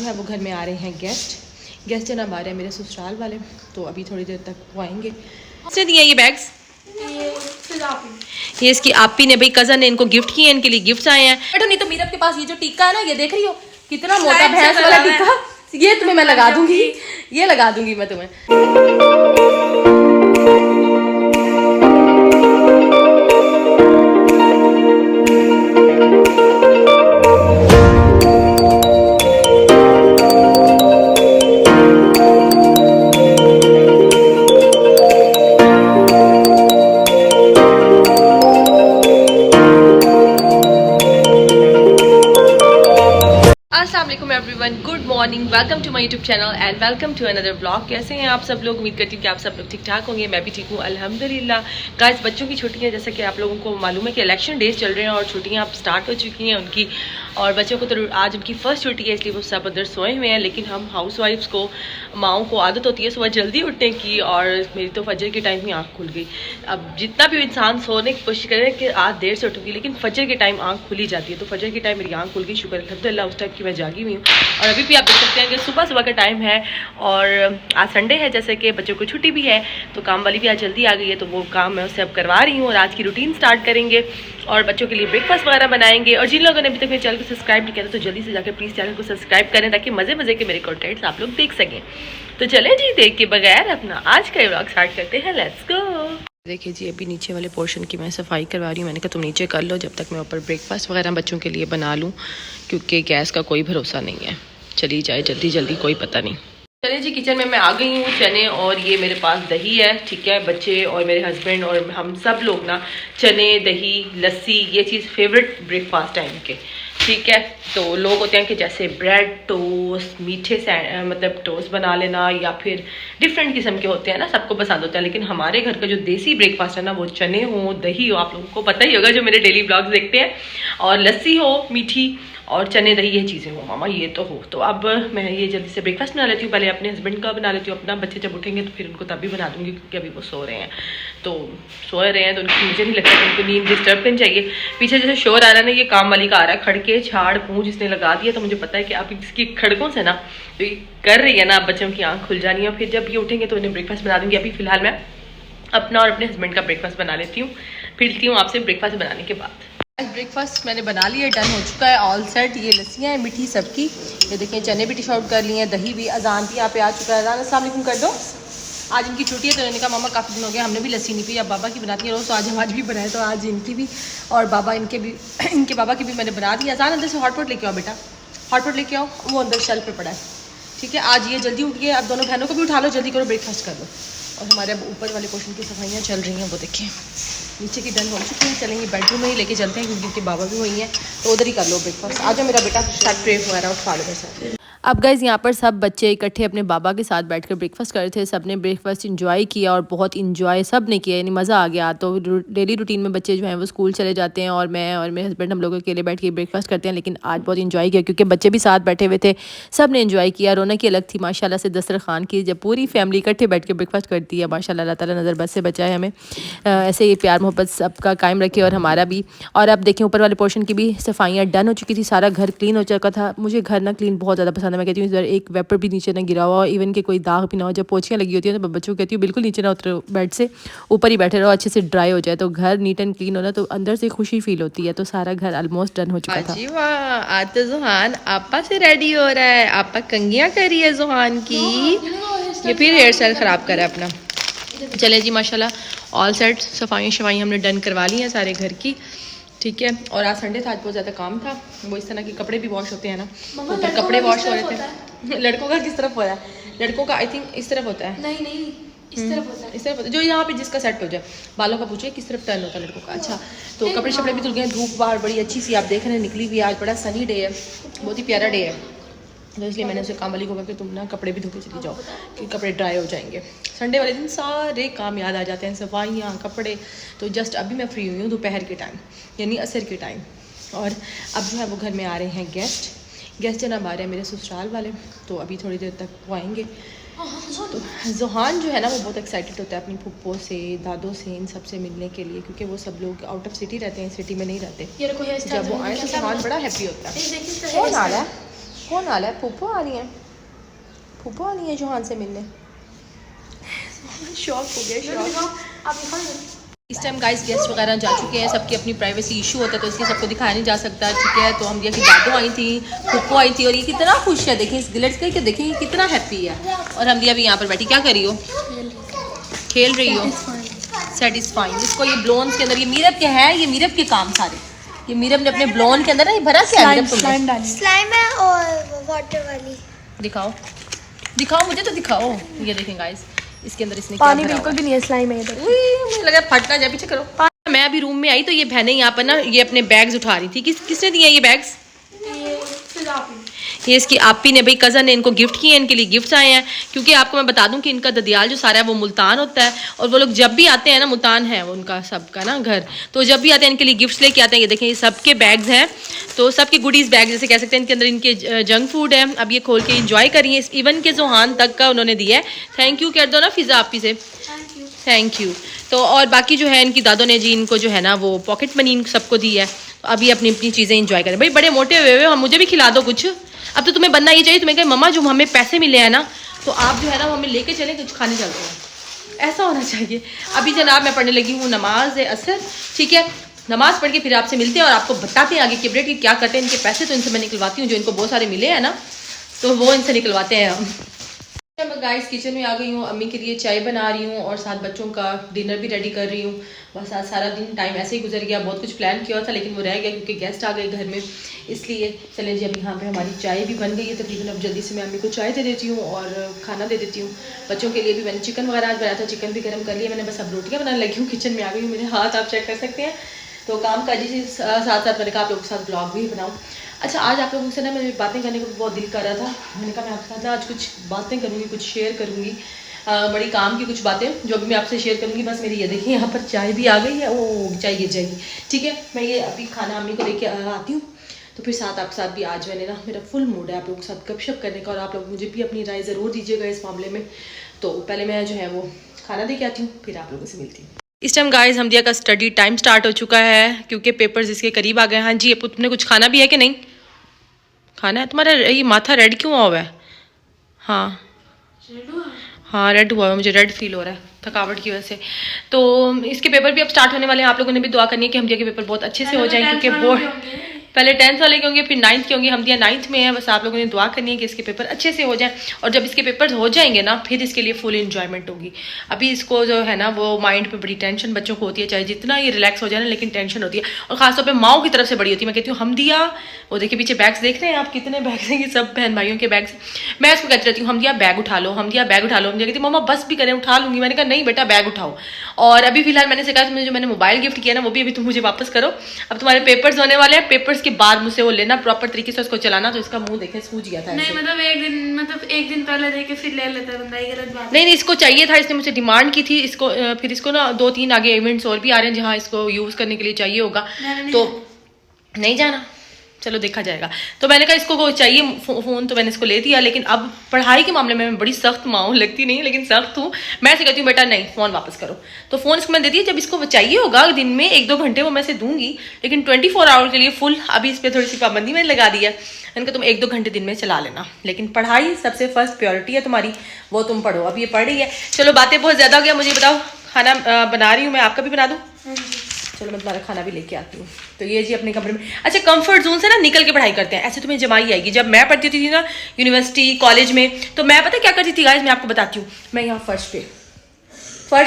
है वो घर में आ रहे हैं गेस्ट जनाब आ रहे हैं मेरे ससुराल वाले, तो अभी थोड़ी देर तक वो आएंगे। किसने दिए ये बैग्स? ये इसकी आपी ने, भाई कज़न ने इनको गिफ्ट किए, इनके लिए गिफ्ट्स आए हैं। बट नहीं तो मीरब के पास ये जो टीका है ना, ये देख रही हो कितना मोटा भैंस वाला टीका, ये तुम्हें मैं लगा दूंगी, ये लगा दूंगी मैं तुम्हें। Everyone, good morning, welcome to my YouTube channel and welcome to another blog. कैसे हैं आप सब लोग? उम्मीद करती हूँ कि आप सब लोग ठीक ठाक होंगे। मैं भी ठीक हूँ अल्हम्दुलिल्लाह। गाइस, बच्चों की छुट्टियां, जैसे कि आप लोगों को मालूम है कि इलेक्शन डेज चल रहे हैं और छुट्टियां अब स्टार्ट हो चुकी हैं उनकी, और बच्चों को तो आज उनकी फर्स्ट छुट्टी है, इसलिए वो सब अंदर सोए हुए हैं। लेकिन हम हाउस वाइफ्स को, माओं को आदत होती है सुबह जल्दी उठने की, और मेरी तो फजर के टाइम ही आँख खुल गई। अब जितना भी इंसान सोने की कोशिश करे कि आज देर से उठूंगी, लेकिन फजर के टाइम आँख खुली जाती है। तो फजर के टाइम मेरी आँख खुल गई, शुक्र अल्हम्दुलिल्लाह उस टाइम की मैं जागी हुई हूँ। और अभी भी आप देख सकते हैं कि सुबह का टाइम है, और आज संडे है, जैसे कि बच्चों को छुट्टी भी है, तो काम वाली भी आज जल्दी आ गई है, तो वो काम मैं उससे अब करवा रही हूँ। और आज की रूटीन स्टार्ट करेंगे और बच्चों के लिए ब्रेकफास्ट वगैरह बनाएंगे। और जिन लोगों ने अभी तक मेरे चैनल को सब्सक्राइब नहीं किया तो जल्दी से जाकर प्लीज़ चैनल को सब्सक्राइब करें, ताकि मज़े के मेरे कंटेंट्स आप लोग देख सकें। तो चलें जी, देख के बगैर अपना आज का व्लॉग स्टार्ट करते हैं। Let's go. देखिए जी, अभी नीचे वाले पोर्शन की मैं सफाई करवा रही हूँ। मैंने कहा तुम नीचे कर लो, जब तक मैं ऊपर ब्रेकफास्ट वगैरह बच्चों के लिए बना लूँ, क्योंकि गैस का कोई भरोसा नहीं है, चली जाए जल्दी कोई पता नहीं। चलिए जी, किचन में मैं आ गई हूँ। चने और ये मेरे पास दही है, ठीक है। बच्चे और मेरे हस्बैंड और हम सब लोग ना चने, दही, लस्सी, ये चीज़ फेवरेट ब्रेकफास्ट है इनके, ठीक है। तो लोग होते हैं कि जैसे ब्रेड टोस्ट, मीठे मतलब टोस्ट बना लेना, या फिर डिफरेंट किस्म के होते हैं ना, सबको पसंद होता है। लेकिन हमारे घर का जो देसी ब्रेकफास्ट है ना, वो चने हो, दही हो, आप लोगों को पता ही होगा जो मेरे डेली ब्लॉग्स देखते हैं, और लस्सी हो मीठी, और चने दही, ये चीज़ें हो मामा, ये तो हो। तो अब मैं ये जल्दी से ब्रेकफास्ट बना लेती हूँ। पहले अपने हस्बैंड का बना लेती हूँ, अपना बच्चे जब उठेंगे तो फिर उनको तभी बना दूँगी, क्योंकि अभी वो सो रहे हैं। तो सो रहे हैं तो मुझे नहीं लगता कि उनको नींद डिस्टर्ब करनी चाहिए। पीछे जैसे शोर आ रहा है ना, ये काम वाली का आ रहा है, खड़के झाड़ पूंछ इसने लगा दिया। तो मुझे पता है कि अब इसकी खड़कों से ना तो ये कर रही है ना, बच्चों की आँख खुल जानी है। फिर जब ये उठेंगे तो इन्हें ब्रेकफास्ट बना दूँगी। अभी फिलहाल मैं अपना और अपने हस्बैंड का ब्रेकफास्ट बना लेती हूँ, फिरती हूँ आपसे ब्रेकफास्ट बनाने के बाद। ब्रेकफास्ट मैंने बना लिया, डन हो चुका है, ऑल सेट। ये लस्सियाँ हैं मीठी सबकी, ये देखिए चने भी डिश आउट कर लिए हैं, दही भी, अजान भी यहाँ पे आ चुका है। अजान अस्सलाम वालेकुम कर दो। आज इनकी छुट्टी है तो इन्होंने कहा मामा काफ़ी दिन हो गया हमने भी लस्सी नहीं पी, अब बाबा की बनाती है रोज़, तो आज हम भी बनाए, तो आज इनकी भी और बाबा इनके भी इनके बाबा की भी मैंने बना दी। अजान अंदर से हॉटपॉट लेके आओ बेटा, हॉटपॉट लेके आओ, वो अंदर शेल्फ पे पड़ा है, ठीक है। आज ये जल्दी उठ गए, अब दोनों बहनों को भी उठा लो, जल्दी करो ब्रेकफास्ट कर लो। और हमारे अब ऊपर वाले पोर्शन की सफाइयाँ चल रही हैं, वो देखिए नीचे की डन हो चुकी है। चलेंगे बेडरूम में ही लेके चलते हैं, क्योंकि उनके बाबा भी वही हैं, तो उधर ही कर लो ब्रेकफास्ट। आ जाओ मेरा बेटा, शर्ट ट्रे वगैरह उठा लो मेरे साथ। अब गाइज़, यहाँ पर सब बच्चे इकट्ठे अपने बाबा के साथ बैठकर ब्रेकफास्ट कर रहे थे। सब ने ब्रेकफास्ट इंजॉय किया, और बहुत इंजॉय सब ने किया, यानी मज़ा आ गया। तो डेली रूटीन में बच्चे जो हैं वो स्कूल चले जाते हैं, और मैं और मेरे हस्बैंड हम लोग अकेले बैठ के ब्रेकफास्ट करते हैं। लेकिन आज बहुत इंजॉय किया, क्योंकि बच्चे भी साथ बैठे हुए थे, सब ने इंजॉय किया। रौनक की अलग थी माशाल्लाह से दस्तरखान की, जब पूरी फैमिली इकट्ठे बैठ के ब्रेकफास्ट करती है। माशाल्लाह, अल्लाह ताला नज़र बस से बचाए हमें, ऐसे ये प्यार मोहब्बत सबका कायम रखे, और हमारा भी। और अब देखें, ऊपर वाले पोर्शन की भी सफाइयाँ डन हो चुकी थी, सारा घर क्लीन हो चुका था। मुझे घर ना क्लीन बहुत ज़्यादा पसंद है। मैं कहती हूँ एक वेपर भी नीचे ना गिरा हुआ, इवन के कोई दाग भी ना हो। जब पोछियाँ लगी होती है तो बच्चों को कहती हूँ बिल्कुल नीचे ना उतरो बेड से, ऊपर ही बैठे रहो, अच्छे से ड्राई हो जाए, तो घर नीट एंड क्लीन होना, तो अंदर से खुशी फील होती है। तो सारा घर ऑलमोस्ट डन हो चुका था। वाह, आज तो जुहान आपा से रेडी हो रहा है, आपा कंघियाँ कर रही है जुहान की, ये फिर हेयर स्टाइल ख़राब करा अपना। चले जी, माशाल्लाह ऑल सेट, सफाई शफाई हमने डन करवा ली हैं सारे घर की, ठीक है। और आज संडे था, आज बहुत ज़्यादा काम था। वो इस तरह के कपड़े भी वॉश होते हैं ना, ऊपर कपड़े वॉश हो रहे थे। लड़कों का किस तरफ हो रहा है? लड़कों का आई थिंक इस तरफ होता है। नहीं इस तरफ होता है, इस तरफ होता है, जो यहाँ पे जिसका सेट हो जाए। बालों का पूछिए किस तरफ टर्न होता है लड़कों का। अच्छा, तो कपड़े शपड़े भी धुल गए, धूप बाहर बड़ी अच्छी सी आप देख रहे हैं निकली हुई है। आज बड़ा सनी डे है, बहुत ही प्यारा डे है, तो इसलिए मैंने उसे काम वाली को कहा कि तुम ना कपड़े भी धो के चली जाओ, कि कपड़े ड्राई हो जाएंगे। संडे वाले दिन सारे काम याद आ जाते हैं, सफाइयाँ, कपड़े। तो जस्ट अभी मैं फ्री हुई हूँ दोपहर के टाइम, यानी असर के टाइम। और अब जो है वो घर में आ रहे हैं गेस्ट जनाब आ रहे हैं मेरे ससुराल वाले, तो अभी थोड़ी देर तक वो आएंगे। तो जोहान जो है ना, वो बहुत एक्साइटेड होता है अपनी फुप्पो से, दादों से, इन सब से मिलने के लिए, क्योंकि वो सब लोग आउट ऑफ सिटी रहते हैं, सिटी में नहीं रहते। जब वो आए तो जोहान बड़ा हैप्पी होता है। कौन आ रहा है? कौन आ रहा है? फूफो आ रही है, फूफो आ रही है जोहान से मिलने। शॉक हो गया, शॉक। इस टाइम गाइस गेस्ट वगैरह जा चुके हैं, सबकी अपनी प्राइवेसी इशू होता है तो इसलिए सबको दिखाया नहीं जा सकता, ठीक है। तो हम की दादू आई थी, फूफो आई थी और ये कितना खुश है, देखें इस गिलट्स के, देखें ये कितना हैप्पी है। और हम दिया भी यहाँ पर बैठी क्या कर रही हो? खेल रही हो, सेटिस्फाइंग। इसको ये ब्लोन्स के अंदर, ये मीरब के है, ये मीरब के काम सारे, ये मीरब ने अपने ब्लोन के अंदर ना ये भरा क्या है? स्लाइम है और वाटर वाली। दिखाओ दिखाओ, मुझे तो दिखाओ। ये देखें गाइस, इसके अंदर इसने पानी बिल्कुल भी नहीं है, स्लाइम है इधर। मुझे लगा फटना जाए, पीछे करो। मैं अभी रूम में आई तो ये बहनें यहाँ पर ना ये अपने बैग्स उठा रही थी। किसने दिया ये बैग्स? ये इसकी आपी ने, भाई कज़न ने इनको गिफ्ट किए, इनके लिए गिफ्ट्स आए हैं। क्योंकि आपको मैं बता दूं कि इनका ददियाल जो सारा है वो मुल्तान होता है और वो लोग जब भी आते हैं ना, मुल्तान है वो उनका सबका ना घर, तो जब भी आते हैं इनके लिए गिफ्ट्स लेके आते हैं। ये देखें ये सबके बैग्स हैं, तो सबके गुडीज़ बैग जैसे कह सकते हैं। इनके अंदर इनके जंक फूड है, अब ये खोल के इंजॉय करिए। इवन के जोहान तक का उन्होंने दिया है। थैंक यू कर दो ना फिज़ा आपी से, थैंक यू। तो और बाकी जो है इनकी दादों ने जी इनको जो है ना वो पॉकेट मनी इन सबको दी है। तो अभी अपनी अपनी चीज़ें इंजॉय करें। भाई बड़े मोटे हुए हो, मुझे भी खिला दो कुछ। अब तो तुम्हें बनना ये चाहिए, तुम्हें कहे मम्मा जो हमें पैसे मिले हैं ना तो आप जो है ना वो हमें लेके चलें, कुछ खाने चलते हैं, ऐसा होना चाहिए। अभी जनाब मैं पढ़ने लगी हूँ नमाज असर, ठीक है। नमाज पढ़ के फिर आपसे मिलते हैं और आपको बताते हैं आगे की अपडेट कि क्या करते हैं। इनके पैसे तो इनसे मैं निकलवाती हूँ, जो इनको बहुत सारे मिले हैं ना तो वो इनसे निकलवाते हैं हम। मैं गाइस किचन में आ गई हूँ, अम्मी के लिए चाय बना रही हूँ और साथ बच्चों का डिनर भी रेडी कर रही हूँ। बस आज सारा दिन टाइम ऐसे ही गुजर गया, बहुत कुछ प्लान किया था लेकिन वो रह गया क्योंकि गेस्ट आ गए घर में, इसलिए चलें जी। अब यहाँ पे हमारी चाय भी बन गई है तकरीबन। अब जल्दी से मैं अम्मी को चाय दे देती हूँ और खाना दे देती हूँ। बच्चों के लिए भी मैंने चिकन वगैरह आज बनाया था, चिकन भी गर्म कर लिया मैंने, बस अब रोटियाँ बनाने लगी हूँ। किचन में आ गई हूँ, मेरे हाथ आप चेक कर सकते हैं। तो काम काजी से साथ साथ मैंने कहा आप लोगों के साथ ब्लॉग भी बनाऊँ। अच्छा आज आप लोगों से ना मेरी बातें करने को बहुत दिल कर रहा था। मैंने कहा मैं आपके साथ ना आज कुछ बातें करूँगी, कुछ शेयर करूँगी, बड़ी काम की कुछ बातें जो भी मैं आपसे शेयर करूँगी। बस मेरी ये देखिए यहाँ पर चाय भी आ गई है, वो चाय गिर जाएगी, ठीक है। मैं ये अभी खाना अम्मी को लेके आती हूँ तो फिर साथ आपके साथ भी आज मैंने ना मेरा फुल मूड है आप लोगों के साथ गपशप करने का और आप लोग मुझे भी अपनी राय ज़रूर दीजिएगा इस मामले में। तो पहले मैं जो है वो खाना दे के आती हूँ, फिर आप लोगों से मिलती हूँ। इस टाइम गाइस हमदिया का स्टडी टाइम स्टार्ट हो चुका है क्योंकि पेपर्स इसके करीब आ गए। हाँ जी अपू तुमने कुछ खाना भी है कि नहीं? खाना है? तुम्हारा ये माथा रेड क्यों हुआ है? हाँ हाँ रेड हुआ है, मुझे रेड फील हो रहा है थकावट की वजह से। तो इसके पेपर भी अब स्टार्ट होने वाले हैं। आप लोगों ने भी दुआ करनी है कि हमदिया के पेपर बहुत अच्छे से हो जाएं क्योंकि बोर्ड पहले 10th वाले के होंगे फिर 9th के होंगे, हमदिया 9th में है। बस आप लोगों ने दुआ करनी है कि इसके पेपर अच्छे से हो जाएं और जब इसके पेपर हो जाएंगे ना फिर इसके लिए फुल एंजॉयमेंट होगी। अभी इसको जो है ना वो माइंड पे बड़ी टेंशन बच्चों को होती है, चाहे जितना ये रिलैक्स हो जाए ना लेकिन टेंशन होती है और खासतौर पे माओ की तरफ से बड़ी होती है। मैं कहती हूँ हमदिया, वो देखिए पीछे बैग्स देख रहे हैं आप, कितने बैग्स हैं, सब बहन भाइयों के बैग्स। मैं उसको कहती रहती हूँ हमदिया बैग उठा लो, हमदिया बैग उठा लो। हमदिया कहती मम्मा बस भी करें उठा लूंगी। मैंने कहा नहीं बेटा बैग उठाओ। और अभी फिलहाल मैंने से कहा मुझे जो मैंने मोबाइल गिफ्ट किया ना वो भी अभी तुम मुझे वापस करो। अब तुम्हारे पेपर्स होने वाले हैं, पेपर्स के बाद मुझसे वो लेना प्रॉपर तरीके से उसको चलाना। तो इसका मुंह देखे सूज गया था। नहीं मतलब एक दिन पहले देके फिर ले लेता बंदा, ये गलत बात। नहीं इसको चाहिए था, इसने मुझसे डिमांड की थी इसको। फिर इसको ना 2-3 आगे इवेंट्स और भी आ रहे हैं जहाँ इसको यूज करने के लिए चाहिए होगा। तो नहीं जाना, चलो देखा जाएगा। तो मैंने कहा इसको चाहिए फ़ोन तो मैंने इसको ले दिया। लेकिन अब पढ़ाई के मामले में मैं बड़ी सख्त माँ हूँ, लगती नहीं लेकिन सख्त हूँ। मैं ऐसे कहती हूँ बेटा नहीं फ़ोन वापस करो। तो फ़ोन इसको मैंने दे दिया, जब इसको चाहिए होगा दिन में 1-2 घंटे वो मैं इसे दूंगी लेकिन 24 आवर के लिए फुल अभी इस पर थोड़ी सी पाबंदी मैंने लगा दी है। मैंने कहा तुम 1-2 घंटे दिन में चला लेना लेकिन पढ़ाई सबसे फर्स्ट प्रायोरिटी है तुम्हारी, वो तुम पढ़ो। अब ये पढ़ रही है। चलो बातें बहुत ज़्यादा हो गया, मुझे बताओ खाना बना रही हूँ मैं, आपका भी बना दूँ? चलो मैं तुम्हारा खाना भी लेके आती हूँ। तो ये जी अपने कमरे में। अच्छा कंफर्ट जोन से ना निकल के पढ़ाई करते हैं, ऐसे तुम्हें जमाई आएगी। जब मैं पढ़ती थी ना यूनिवर्सिटी कॉलेज में तो मैं पता क्या करती थी गाइस, मैं आपको बताती हूँ। मैं यहाँ फर्श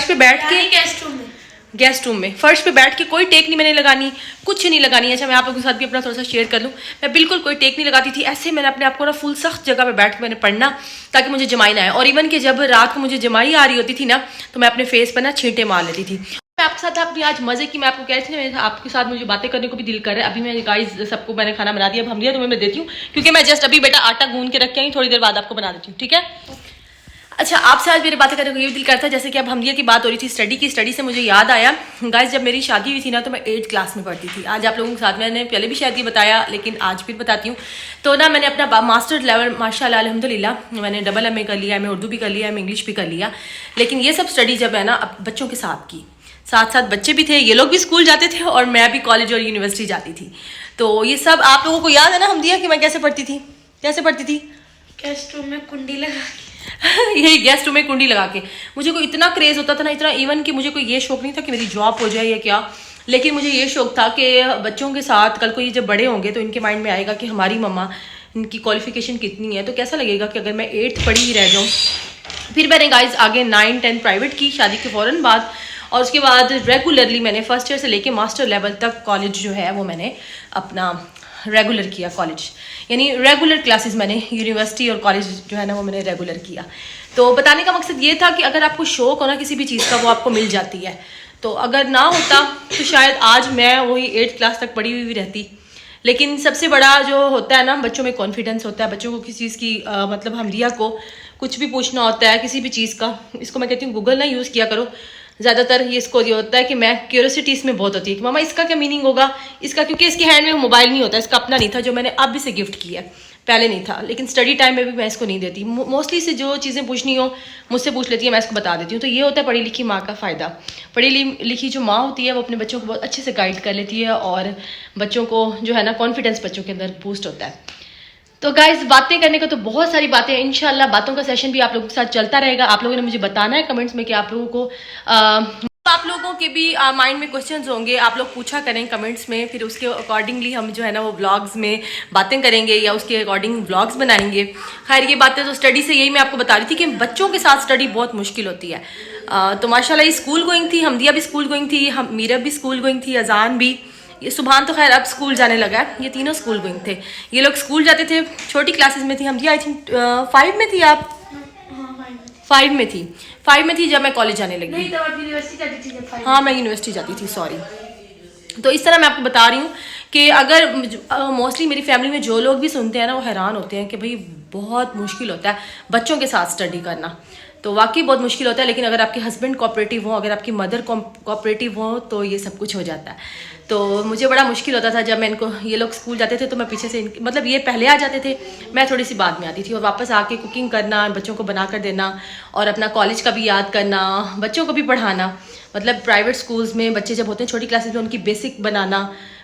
पे बैठ के गेस्ट रूम में फर्श पे बैठ के कोई टेक नहीं मैंने लगानी, कुछ नहीं लगानी। अच्छा मैं आप लोगों के साथ भी अपना थोड़ा सा शेयर कर लूँ, मैं बिल्कुल कोई टेक नहीं लगाती थी। ऐसे मैंने अपने आप को ना फुल सख्त जगह पे बैठ के मैंने पढ़ना ताकि मुझे जमाई ना आए। और इवन कि जब रात को मुझे जमाई आ रही होती थी ना तो मैं अपने फेस पर ना छींटे मार लेती थी। मैं आपके साथ अपनी आज मजे की मैं आपको कह रही थी ना, आपके साथ मुझे बातें करने को भी दिल कर रहा है। अभी मैं गाइस सबको मैंने खाना बना दिया, अब हमदिया तुम्हें मैं देती हूँ क्योंकि मैं जस्ट अभी बेटा आटा गूंद के रख के आई, थोड़ी देर बाद आपको बना देती हूँ, ठीक है। अच्छा आपसे आज मेरी बातें करने को ये भी दिल करता है जैसे कि अब हमदिया की बात हो रही थी स्टडी की। स्टडी से मुझे याद आया गाइस, जब मेरी शादी हुई थी ना तो मैं 8th क्लास में पढ़ती थी। आज आप लोगों के साथ मैंने पहले भी शायद ये बताया लेकिन आज फिर बताती हूँ। तो ना मैंने अपना मास्टर लेवल माशाल्लाह अल्हम्दुलिल्लाह मैंने डबल MA कर लिया, मैं उर्दू भी कर लिया, मैं इंग्लिश भी कर लिया। लेकिन ये सब स्टडी जब है ना अब बच्चों के साथ की, साथ साथ बच्चे भी थे, ये लोग भी स्कूल जाते थे और मैं भी कॉलेज और यूनिवर्सिटी जाती थी। तो ये सब आप लोगों को याद है ना हमदिया कि मैं कैसे पढ़ती थी? कैसे पढ़ती थी? गेस्ट रूम में कुंडी लगा यही गेस्ट रूम में कुंडी लगा के। मुझे कोई इतना क्रेज होता था ना, इतना इवन कि मुझे कोई ये शौक नहीं था कि मेरी जॉब हो जाए या क्या, लेकिन मुझे ये शौक था कि बच्चों के साथ कल को ये जब बड़े होंगे तो इनके माइंड में आएगा कि हमारी मम्मा, इनकी क्वालिफिकेशन कितनी है, तो कैसा लगेगा कि अगर मैं 8th पढ़ी ही रह जाऊँ। फिर मैंने गाइज आगे 9, 10 प्राइवेट की शादी के फ़ौरन बाद, और उसके बाद रेगुलरली मैंने फर्स्ट ईयर से लेके मास्टर लेवल तक कॉलेज जो है वो मैंने अपना रेगुलर किया कॉलेज, यानी रेगुलर क्लासेस मैंने यूनिवर्सिटी और कॉलेज जो है ना वो मैंने रेगुलर किया। तो बताने का मकसद ये था कि अगर आपको शौक हो ना किसी भी चीज़ का, वो आपको मिल जाती है। तो अगर ना होता तो शायद आज मैं वही 8th क्लास तक पढ़ी हुई रहती। लेकिन सबसे बड़ा जो होता है ना, बच्चों में कॉन्फिडेंस होता है, बच्चों को किसी चीज़ की मतलब हमदिया को कुछ भी पूछना होता है किसी भी चीज़ का, इसको मैं कहती हूँ गूगल ना यूज़ किया करो ज़्यादातर। ये इसको ये होता है कि मैं क्यूरियोसिटी इसमें बहुत होती है कि मामा इसका क्या मीनिंग होगा इसका, क्योंकि इसके हैंड में मोबाइल नहीं होता, इसका अपना नहीं था जो मैंने अब इसे गिफ्ट किया है, पहले नहीं था। लेकिन स्टडी टाइम में भी मैं इसको नहीं देती, मोस्टली से जो चीज़ें पूछनी हो मुझसे पूछ लेती है, मैं इसको बता देती हूँ। तो ये होता है पढ़ी लिखी माँ का फ़ायदा। पढ़ी लिखी जो माँ होती है वो अपने बच्चों को बहुत अच्छे से गाइड कर लेती है, और बच्चों को जो है ना कॉन्फिडेंस बच्चों के अंदर बूस्ट होता है। तो गाइज बातें करने को तो बहुत सारी बातें हैं, इंशाल्लाह बातों का सेशन भी आप लोगों के साथ चलता रहेगा। आप लोगों ने मुझे बताना है कमेंट्स में कि आप लोगों को आप लोगों के भी माइंड में क्वेश्चंस होंगे, आप लोग पूछा करें कमेंट्स में, फिर उसके अकॉर्डिंगली हम जो है ना वो व्लॉग्स में बातें करेंगे या उसके अकॉर्डिंग व्लॉग्स बनाएंगे। खैर ये बातें तो स्टडी से, यही मैं आपको बता रही थी कि बच्चों के साथ स्टडी बहुत मुश्किल होती है। तो माशाल्लाह ये स्कूल गोइंग थी, हमदिया भी स्कूल गोइंग थी, हम मीरा भी स्कूल गोइंग थी, अजान भी, ये सुभान तो खैर अब स्कूल जाने लगा है, ये तीनों स्कूल गोइंग थे। ये लोग स्कूल जाते थे, छोटी क्लासेस में थी, हमदिया आई थिंक 5 में थी, आप 5 में थी, 5 में थी जब मैं कॉलेज जाने लगी। नहीं, तो आप यूनिवर्सिटी जाती थी जब 5। हाँ मैं यूनिवर्सिटी जाती थी, सॉरी। तो इस तरह मैं आपको बता रही हूँ कि अगर मोस्टली मेरी फैमिली में जो लोग भी सुनते हैं ना वो हैरान होते हैं कि भाई बहुत मुश्किल होता है बच्चों के साथ स्टडी करना। तो वाकई बहुत मुश्किल होता है, लेकिन अगर आपके हस्बैंड कोऑपरेटिव हो, अगर आपकी मदर कोऑपरेटिव हो तो ये सब कुछ हो जाता है। तो मुझे बड़ा मुश्किल होता था जब मैं इनको, ये लोग स्कूल जाते थे तो मैं पीछे से मतलब ये पहले आ जाते थे, मैं थोड़ी सी बाद में आती थी, और वापस आके कुकिंग करना, बच्चों को बना कर देना, और अपना कॉलेज का भी याद करना, बच्चों को भी पढ़ाना। मतलब प्राइवेट स्कूल्स में बच्चे जब होते हैं छोटी क्लासेस में, उनकी बेसिक बनाना,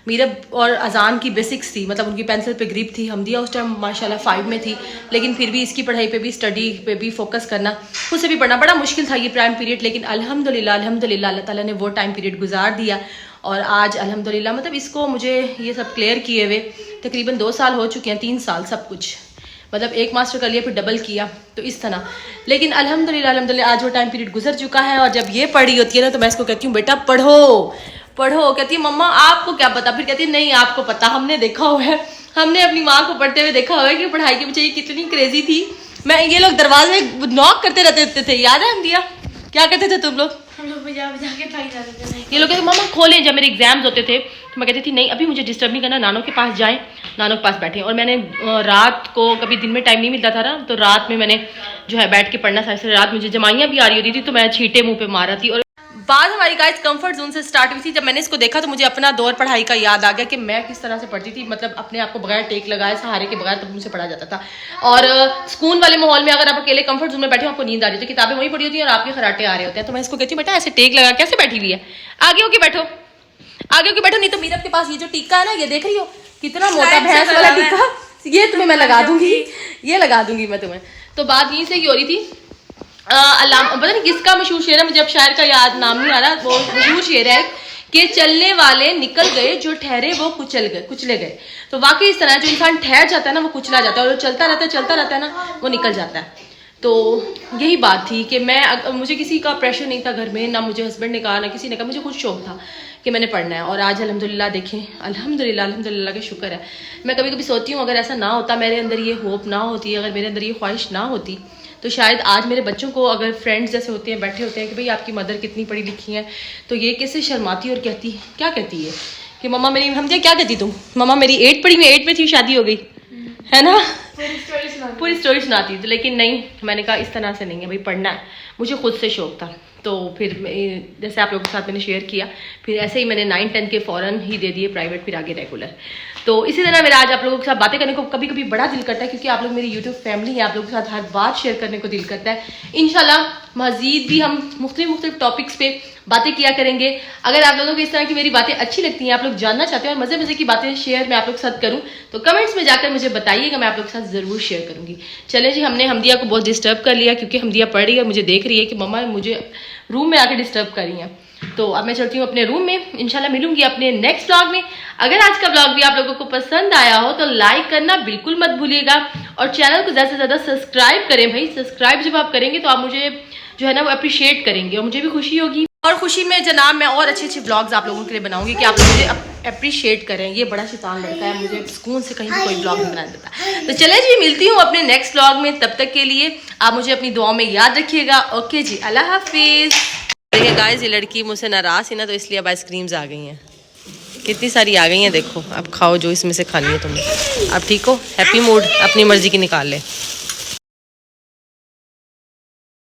मेरा और अजान की बेसिक्स थी, मतलब उनकी पेंसिल पे ग्रिप थी। हमदिया उस टाइम माशाल्लाह 5 में थी, लेकिन फिर भी इसकी पढ़ाई पे भी, स्टडी पे भी फोकस करना, खुद से भी पढ़ना बड़ा मुश्किल था ये प्राइम पीरियड। लेकिन अल्हम्दुलिल्लाह अल्हम्दुलिल्लाह अल्लाह ताला ने वो टाइम पीरियड गुजार दिया, और आज अल्हम्दुलिल्लाह मतलब इसको मुझे ये सब क्लियर किए हुए तकरीबन 2 साल हो चुके हैं, 3 साल सब कुछ, मतलब एक मास्टर कर लिया फिर डबल किया, तो इस तरह। लेकिन अल्हम्दुलिल्लाह अल्हम्दुलिल्लाह आज वो टाइम पीरियड गुजर चुका है, और जब ये पढ़ी होती है ना तो मैं इसको कहती हूँ बेटा पढ़ो पढ़ो, कहती है मम्मा आपको क्या पता, फिर कहती है नहीं आपको पता, हमने देखा हुआ है, हमने अपनी माँ को पढ़ते हुए देखा हुआ है कि पढ़ाई के पीछे ये कितनी क्रेजी थी। मैं ये लोग दरवाजे नॉक करते रहते थे, याद है हमदिया क्या करते थे तुम लोग? हम लोग बजा बजा के थक जाते थे। ये लोग कहते मम्मा खोलें, जब मेरे एग्जाम्स होते थे तो मैं कहती थी नहीं अभी मुझे डिस्टर्ब नहीं करना, नानों के पास जाएं, नानों के पास बैठें। और मैंने रात को, कभी दिन में टाइम नहीं मिलता था ना, तो रात में मैंने जो है बैठ के पढ़ना, सारी रात मुझे जमाइयाँ भी आ रही होती थी तो मैं छींटे मुँह पे मारा थी। और बात हमारी गाइस कंफर्ट जोन से स्टार्ट हुई थी। जब मैंने इसको देखा तो मुझे अपना दौर पढ़ाई का याद आ गया कि मैं किस तरह से पढ़ती थी, मतलब अपने आप को बगैर टेक लगाए, सहारे के बगैर तब मुझसे पढ़ा जाता था। और स्कूल वाले माहौल में अगर आप अकेले कंफर्ट जोन में बैठे हो, आपको नींद आ रही है तो किताबें वही पढ़ी होती हैं और आपके खराटे आ रहे होते हैं, तो मैं इसको कहती हूँ बेटा ऐसे टेक लगा कैसे बैठी हुई है, आगे होके बैठो, आगे होके बैठो, नहीं तो मीरब के पास ये जो टीका है ना, ये देख रही हो कितना मोटा भैंस वाला टीका, ये तुम्हें मैं लगा दूंगी, ये लगा दूंगी मैं तुम्हें। तो बात यहीं से की हो रही थी। पता नहीं किसका मशहूर शेर है, मुझे अब शायर का याद नाम नहीं आ रहा, वो मशहूर शेर है कि चलने वाले निकल गए, जो ठहरे वो कुचले गए। तो वाकई इस तरह जो इंसान ठहर जाता है ना वो कुचला जाता है, और जो चलता रहता है ना वो निकल जाता है। तो यही बात थी कि मुझे किसी का प्रेशर नहीं था घर में, ना मुझे हस्बैंड ने कहा ना किसी ने कहा, मुझे खुद शौक था कि मैंने पढ़ना है। और आज अल्हम्दुलिल्लाह देखें, अल्हम्दुलिल्लाह के शुक्र है। मैं कभी कभी सोचती हूँ अगर ऐसा ना होता, मेरे अंदर ये होप ना होती, अगर मेरे अंदर ये ख्वाहिश ना होती, तो शायद आज मेरे बच्चों को, अगर फ्रेंड्स जैसे होते हैं बैठे होते हैं कि भाई आपकी मदर कितनी पढ़ी लिखी है, तो ये कैसे शर्माती और कहती क्या कहती है कि मम्मा मेरी, हम क्या कहती तुम, मम्मा मेरी 8 में थी शादी हो गई, है ना, पूरी स्टोरी सुनाती। तो लेकिन नहीं, मैंने कहा इस तरह से नहीं है भाई, पढ़ना है, मुझे खुद से शौक था। तो फिर जैसे आप लोगों के साथ मैंने शेयर किया, फिर ऐसे ही मैंने 9-10 के फ़ौरन ही दे दिए प्राइवेट, फिर आगे रेगुलर। तो इसी तरह मेरा आज आप लोगों के साथ बातें करने को कभी कभी बड़ा दिल करता है, क्योंकि आप लोग मेरी यूट्यूब फैमिली है, आप लोगों के साथ हर बात शेयर करने को दिल करता है। इंशाल्लाह मज़ीद भी हम मुख्तलिफ टॉपिक्स पे बातें किया करेंगे। अगर आप लोगों को इस तरह की मेरी बातें अच्छी लगती हैं, आप लोग जानना चाहते हैं और मजे मजे की बातें शेयर मैं आप लोग के साथ करूं, तो कमेंट्स में जाकर मुझे बताइएगा, मैं आप लोग के साथ जरूर शेयर करूंगी। चले जी, हमने हमदिया को बहुत डिस्टर्ब कर लिया क्योंकि हमदिया पढ़ रही है, मुझे देख रही है कि मम्मा मुझे रूम में आके डिस्टर्ब कर रही हैं। तो अब मैं चलती हूँ अपने रूम में, इंशाल्लाह मिलूंगी अपने नेक्स्ट ब्लॉग में। अगर आज का ब्लॉग भी आप लोगों को पसंद आया हो तो लाइक करना बिल्कुल मत भूलिएगा और चैनल को ज़्यादा से ज़्यादा सब्सक्राइब करें भाई। सब्सक्राइब जब आप करेंगे तो आप मुझे जो है ना वो अप्रिशिएट करेंगे और मुझे भी खुशी होगी। और खुशी में जनाब मैं और अच्छे अच्छे ब्लॉग्स आप लोगों के लिए बनाऊंगी कि आप लोग मुझे अप्रिशिएट करें। ये बड़ा शैतान लड़का है, मुझे सुकून से कहीं भी कोई ब्लॉग नहीं बना देता। तो चले जी, मिलती हूँ अपने नेक्स्ट ब्लॉग में, तब तक के लिए आप मुझे अपनी दुआओं में याद रखिएगा। ओके जी, अल्लाह हाफिज। देखिए गाइस, ये लड़की मुझसे नाराज़ थी ना, तो इसलिए अब आइसक्रीम्स आ गई हैं, कितनी सारी आ गई हैं। देखो अब खाओ जो इसमें से खानी है तुम्हें। अब ठीक हो, हैप्पी मूड, अपनी मर्जी की निकाल ले।